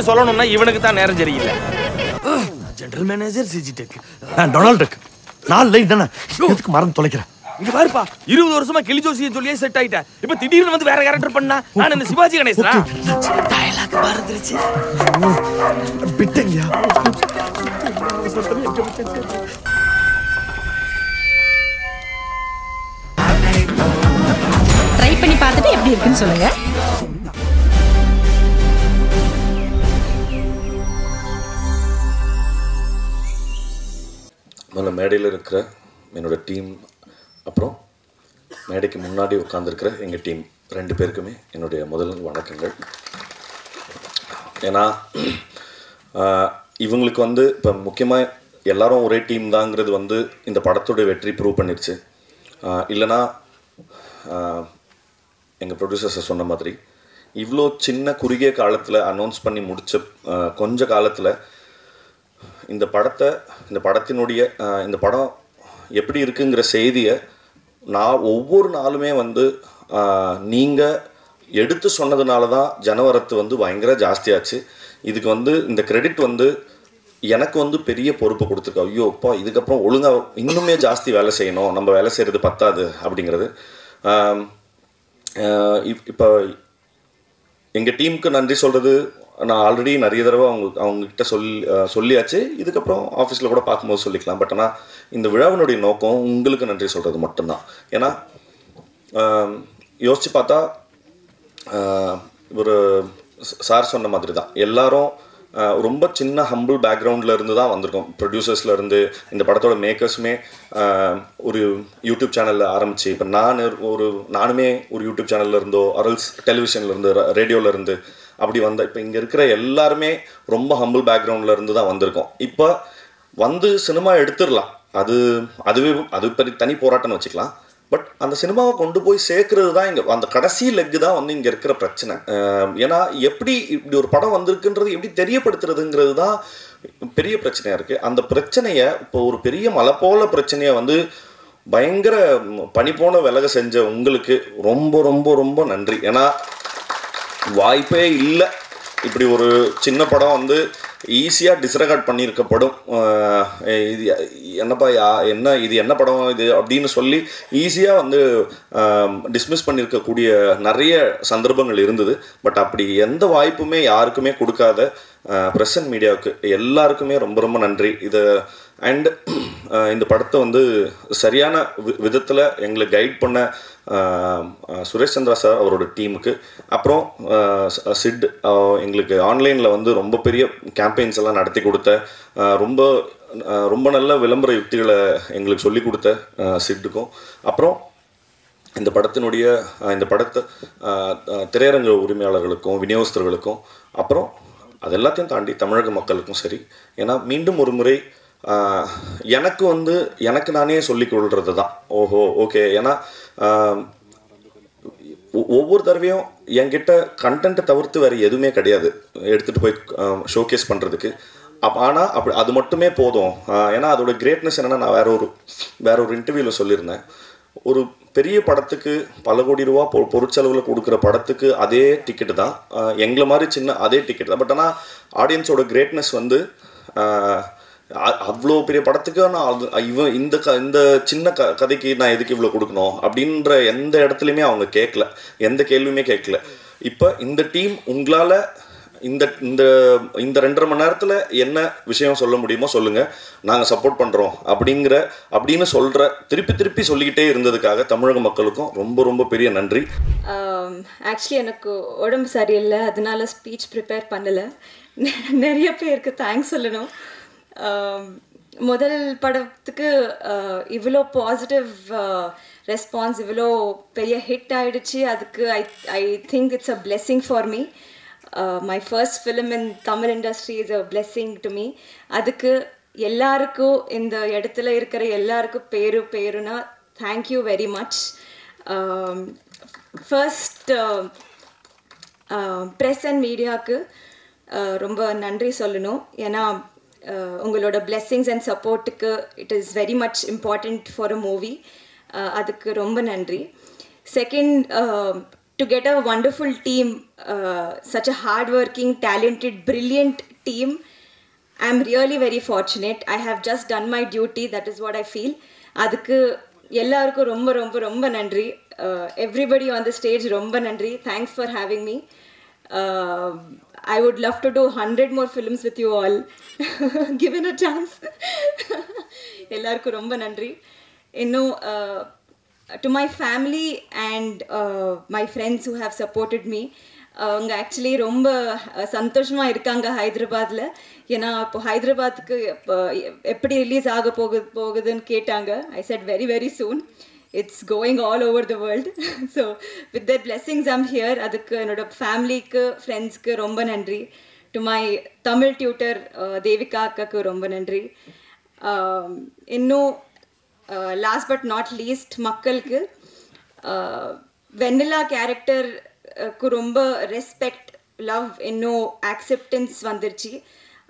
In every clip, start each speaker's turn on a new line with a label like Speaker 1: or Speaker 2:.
Speaker 1: விஷயம் சொல்லணும்னா இவனுக்கு தான் நேரம் சரியில்லை.
Speaker 2: ஜெனரல் மேனேஜர் சிஜி டெக், நான் டொனால்ட் டெக். 4 லைன் தானே, எதுக்கு மறந்து தொலைக்கிறேன்.
Speaker 1: இங்க பாருப்பா, 20 வருஷமா கிளி ஜோசியை சொல்லியே செட் ஆயிட்டேன். இப்ப திடீர்னு வந்து வேற கேரக்டர் பண்ணா நான் என்ன சிவாஜி கணேசனா?
Speaker 2: டயலாக் மறந்துருச்சு. பிட்டங்கயா
Speaker 3: ட்ரை பண்ணி பார்த்துட்டு எப்படி இருக்குன்னு சொல்லுங்க.
Speaker 4: முதல்ல மேடையில் இருக்கிற என்னோட டீம், அப்புறம் மேடைக்கு முன்னாடி உட்காந்துருக்கிற எங்கள் டீம் 2 பேருக்குமே என்னுடைய முதல் வணக்கங்கள். ஏன்னா இவங்களுக்கு வந்து இப்போ முக்கியமாக எல்லாரும் ஒரே டீம் தாங்கிறது வந்து இந்த படத்தோடைய வெற்றி ப்ரூவ் பண்ணிடுச்சு. இல்லைனா எங்கள் ப்ரொடியூசர்ஸை சொன்ன மாதிரி இவ்வளோ சின்ன குறுகிய காலத்தில் அனௌன்ஸ் பண்ணி முடித்த கொஞ்ச காலத்தில் இந்த படத்தினுடைய இந்த படம் எப்படி இருக்குங்கிற செய்தியை நான் ஒவ்வொரு நாளுமே வந்து நீங்கள் எடுத்து சொன்னதுனால தான் ஜனவரத்து வந்து பயங்கர ஜாஸ்தியாச்சு. இதுக்கு வந்து இந்த கிரெடிட் வந்து எனக்கு வந்து பெரிய பொறுப்பு கொடுத்துருக்கோம். ஐயோ அப்பா, இதுக்கப்புறம் ஒழுங்காக இன்னுமே ஜாஸ்தி வேலை செய்யணும், நம்ம வேலை செய்கிறது பத்தாது அப்படிங்கிறது. இப்போ எங்கள் டீமுக்கு நன்றி சொல்கிறது நான் ஆல்ரெடி நிறைய தடவை அவங்கக்கிட்ட சொல்லியாச்சு. இதுக்கப்புறம் ஆஃபீஸில் கூட பார்க்கும்போது சொல்லிக்கலாம். பட் ஆனால் இந்த விழாவினுடைய நோக்கம் உங்களுக்கு நன்றி சொல்கிறது மட்டும்தான். ஏன்னா யோசித்து பார்த்தா ஒரு சார் சொன்ன மாதிரி தான் எல்லாரும் ரொம்ப சின்ன ஹம்பிள் பேக்ரவுண்டில் இருந்து தான் வந்திருக்கோம். ப்ரொடியூசர்ஸ்லேருந்து இந்த படத்தோட மேக்கர்ஸுமே ஒரு யூடியூப் சேனலில் ஆரம்பித்து இப்போ நானுமே ஒரு யூடியூப் சேனலில் இருந்தோ அரல்ஸ் டெலிவிஷன்லேருந்து ரேடியோவிலேருந்து அப்படி வந்த இப்போ இங்கே இருக்கிற எல்லாருமே ரொம்ப ஹம்பிள் பேக்ரவுண்டில் இருந்து தான் வந்திருக்கோம். இப்போ வந்து சினிமா எடுத்துடலாம், அது பெரிய தனி போராட்டம்னு வச்சுக்கலாம். பட் அந்த சினிமாவை கொண்டு போய் சேர்க்கறது தான் இங்கே அந்த கடைசி லெக்கு தான் வந்து இங்கே இருக்கிற பிரச்சனை. ஏன்னா எப்படி இப்படி ஒரு படம் வந்திருக்குன்றது எப்படி தெரியப்படுத்துறதுங்கிறது தான் பெரிய பிரச்சனையாக இருக்குது. அந்த பிரச்சனையை இப்போ ஒரு பெரிய மலை போல பிரச்சனையை வந்து பயங்கர பனி போன விலக செஞ்ச உங்களுக்கு ரொம்ப ரொம்ப ரொம்ப நன்றி. ஏன்னா வாய்ப்பே இல்லை இப்படி ஒரு சின்ன படம் வந்து ஈஸியாக டிஸ்ரெகார்ட் பண்ணியிருக்கப்படும். இது என்னப்பா இது என்ன படம் இது அப்படின்னு சொல்லி ஈஸியாக வந்து டிஸ்மிஸ் பண்ணியிருக்கக்கூடிய நிறைய சந்தர்ப்பங்கள் இருந்தது. பட் அப்படி எந்த வாய்ப்புமே யாருக்குமே கொடுக்காத ப்ரெஸ் அண்ட் மீடியாவுக்கு எல்லாருக்குமே ரொம்ப ரொம்ப நன்றி. அண்ட் இந்த படத்தை வந்து சரியான விதத்தில் எங்களை கைட் பண்ண சுரேஷ் சந்திரா சார் அவரோட டீமுக்கு, அப்புறம் சிட் எங்களுக்கு ஆன்லைனில் வந்து ரொம்ப பெரிய கேம்பெயின்ஸ் எல்லாம் நடத்தி கொடுத்த ரொம்ப ரொம்ப நல்ல விளம்பர யுக்திகளை எங்களுக்கு சொல்லி கொடுத்த சிட்டுக்கும், அப்புறம் இந்த படத்தை திரையரங்க உரிமையாளர்களுக்கும் விநியோகஸ்தர்களுக்கும், அப்புறம் அது எல்லாத்தையும் தாண்டி தமிழக மக்களுக்கும் சரி. ஏன்னா மீண்டும் ஒரு முறை எனக்கு நானே சொல்லிக் கொள்வது தான் ஓகே. ஏன்னா ஒவ்வொரு தடவையும் என்கிட்ட கண்டென்ட்டை தவிர்த்து வேறு எதுவுமே கிடையாது எடுத்துகிட்டு போய் ஷோகேஸ் பண்ணுறதுக்கு. ஆனால் அது மட்டுமே போதும். ஏன்னா அதோட கிரேட்னஸ் என்னென்னா, நான் வேற ஒரு இன்டர்வியூவில் சொல்லியிருந்தேன், ஒரு பெரிய படத்துக்கு பல கோடி ரூபா பொருட்செலவில் கொடுக்குற படத்துக்கு அதே டிக்கெட்டு தான், எங்களை மாதிரி சின்ன அதே டிக்கெட் தான். பட் ஆனால் ஆடியன்ஸோட கிரேட்னஸ் வந்து அவ்வளோ பெரிய படத்துக்கு நான் இந்த சின்ன கதைக்கு நான் எதுக்கு இவ்வளோ கொடுக்கணும் அப்படின்ற எந்த இடத்துலையுமே அவங்க கேட்கல, எந்த கேள்வியுமே கேட்கல. இப்போ இந்த டீம் உங்களால் இந்த இந்த 2.5 மணி நேரத்தில் என்ன விஷயம் சொல்ல முடியுமோ சொல்லுங்கள், நாங்கள் சப்போர்ட் பண்ணுறோம் அப்படின்னு சொல்கிற திருப்பி சொல்லிக்கிட்டே இருந்ததுக்காக தமிழக மக்களுக்கும் ரொம்ப ரொம்ப பெரிய நன்றி.
Speaker 5: ஆக்சுவலி எனக்கு உடம்பு சரியில்லை, அதனால ஸ்பீச் ப்ரிப்பேர் பண்ணலை. நிறைய பேருக்கு தேங்க்ஸ் சொல்லணும். முதல் படத்துக்கு இவ்வளோ பாசிட்டிவ் ரெஸ்பான்ஸ், இவ்வளோ பெரிய ஹிட் ஆகிடுச்சு. அதுக்கு I think it's a blessing for me. My first film in Tamil industry is a blessing to me. அதுக்கு எல்லாருக்கும், இந்த இடத்துல இருக்கிற எல்லாருக்கும் பேருனா thank you very much. First press and மீடியாவுக்கு ரொம்ப நன்றி சொல்லணும். ஏன்னா உங்களோட பிளெஸ்ஸிங்ஸ் அண்ட் சப்போர்ட்டுக்கு it is very much important for a movie. அதுக்கு ரொம்ப நன்றி. Second, to get a wonderful team, such a hardworking, talented, brilliant team. I'm really very fortunate. I have just done my duty. That is what I feel. Adukku ellarukku romba romba romba nandri. Everybody on the stage romba nandri. Thanks for having me. I would love to do 100 more films with you all, given a chance. ellarukku romba nandri. Inno to my family and my friends who have supported me, அவங்க actually ரொம்ப சந்தோஷமாக இருக்காங்க ஹைதராபாத்தில். ஏன்னா இப்போ ஹைதராபாத்துக்கு இப்போ எப்படி release ஆக போகுதுன்னு கேட்டாங்க. ஐ said very very soon. It's going all over the world. So with that blessings I'm here. அதுக்கு என்னோட ஃபேமிலிக்கு ஃப்ரெண்ட்ஸ்க்கு ரொம்ப நன்றி. To my Tamil tutor Devika அக்காக்கு ரொம்ப நன்றி. இன்னும் லாஸ்ட் பட் நாட் லீஸ்ட் மக்களுக்கு வெண்ணிலா கேரக்டருக்கு ரொம்ப ரெஸ்பெக்ட், லவ், இன்னும் ஆக்செப்டன்ஸ் வந்துருச்சு.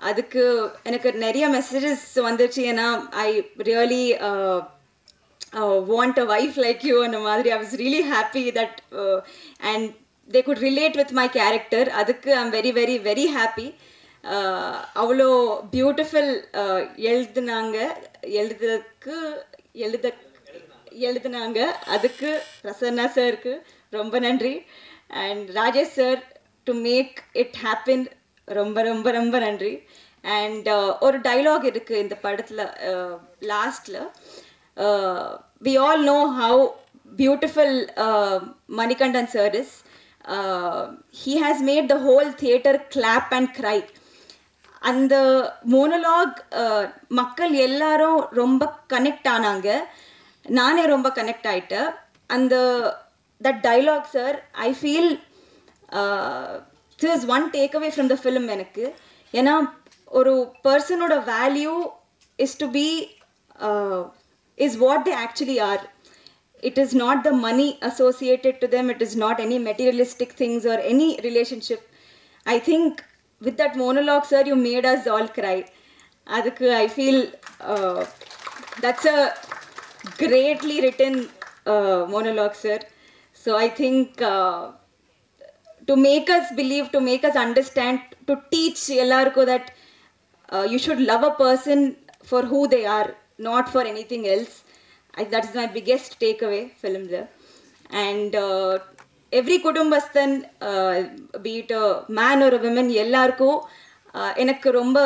Speaker 5: அதுக்கு எனக்கு நிறைய மெசேஜஸ் வந்துருச்சு. ஏன்னா I really want a wife like you அந்த மாதிரி. I was really happy that and they could relate with my character. அதுக்கு I'm very very very happy. அவ்வளோ பியூட்டிஃபுல் எழுதுனாங்க. அதுக்கு பிரசன்னா சாருக்கு ரொம்ப நன்றி. And Rajesh sir to make it happen ரொம்ப ரொம்ப ரொம்ப நன்றி. அண்ட் ஒரு டைலாக் இருக்குது இந்த படத்தில் லாஸ்டில். we all know how beautiful Manikandan sir is. He has made the whole theatre clap and cry. அந்த மோனோலாக் மக்கள் எல்லாரும் ரொம்ப கனெக்ட் ஆனாங்க. நானே ரொம்ப கனெக்ட் ஆகிட்டேன். அந்த that dialogue sir, I feel this one take away from the film எனக்கு. ஏன்னா ஒரு பர்சனோட value is to be is what they actually are. It is not the money associated to them. It is not any materialistic things or any relationship. I think with that monologue, sir, you made us all cry. Adukku I feel that's a greatly written monologue, sir. So I think to make us believe, to make us understand, to teach ellarku that you should love a person for who they are, not for anything else. That is my biggest takeaway film there. And every kudumbasthan, be it a man or a woman, ellarku enakku romba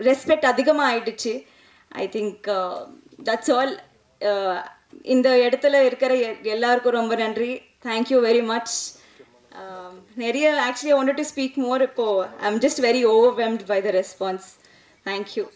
Speaker 5: respect adhigama aiduchu. I think that's all. இந்த இடத்துல இருக்கிற எல்லாருக்கும் ரொம்ப நன்றி. Thank you very much. நிறைய actually I wanted to speak more. இப்போ I'm just very overwhelmed by the response. Thank you.